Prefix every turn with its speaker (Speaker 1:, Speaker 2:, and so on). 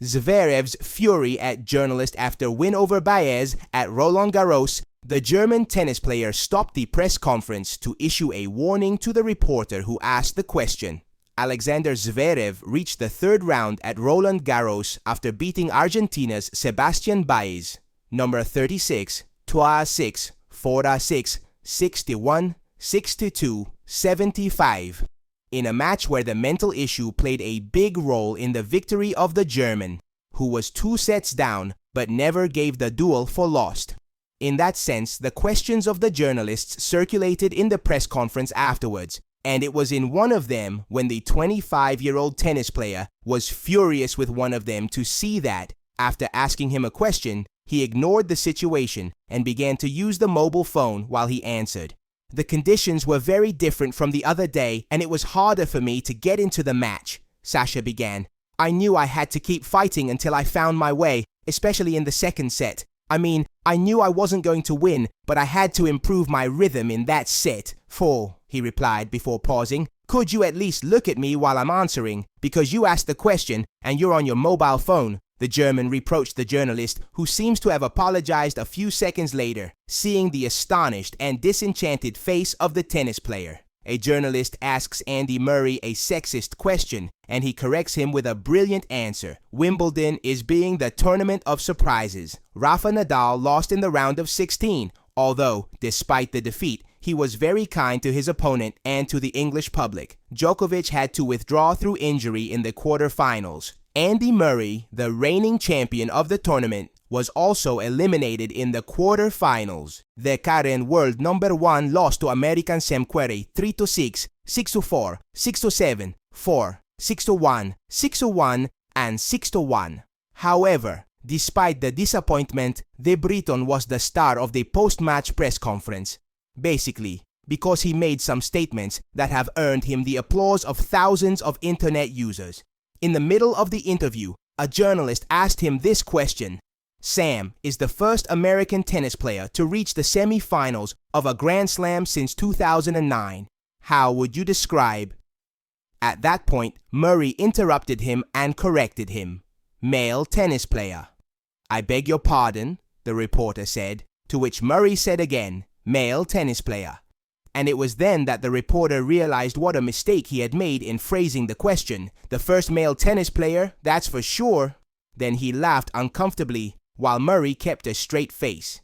Speaker 1: Zverev's fury at journalist after win over Baez at Roland Garros, the German tennis player stopped the press conference to issue a warning to the reporter who asked the question. Alexander Zverev reached the third round at Roland Garros after beating Argentina's Sebastian Baez, number 36, 2-6, 4-6, 6-1, 6-2, 75, in a match where the mental issue played a big role in the victory of the German, who was 2 sets down but never gave the duel for lost. In that sense, the questions of the journalists circulated in the press conference afterwards, and it was in one of them when the 25-year-old tennis player was furious with one of them to see that, after asking him a question, he ignored the situation and began to use the mobile phone while he answered. The conditions were very different from the other day and it was harder for me to get into the match, Sasha began. I knew I had to keep fighting until I found my way, especially in the second set. I knew I wasn't going to win, but I had to improve my rhythm in that set. He replied before pausing. Could you at least look at me while I'm answering? Because you asked the question and you're on your mobile phone. The German reproached the journalist, who seems to have apologized a few seconds later, seeing the astonished and disenchanted face of the tennis player. A journalist asks Andy Murray a sexist question, and he corrects him with a brilliant answer. Wimbledon is being the tournament of surprises. Rafa Nadal lost in the round of 16, although, despite the defeat, he was very kind to his opponent and to the English public. Djokovic had to withdraw through injury in the quarterfinals. Andy Murray, the reigning champion of the tournament, was also eliminated in the quarterfinals. The current world number 1 lost to American Sam Querrey 3-6, 6-4, 6-7, 4, 6-1, 6-1, and 6-1. However, despite the disappointment, the Briton was the star of the post-match press conference. Basically, because he made some statements that have earned him the applause of thousands of internet users. In the middle of the interview, a journalist asked him this question. Sam is the first American tennis player to reach the semi-finals of a Grand Slam since 2009. How would you describe? At that point, Murray interrupted him and corrected him. Male tennis player. I beg your pardon, the reporter said, to which Murray said again, male tennis player. And it was then that the reporter realized what a mistake he had made in phrasing the question. The first male tennis player, that's for sure. Then he laughed uncomfortably, while Murray kept a straight face.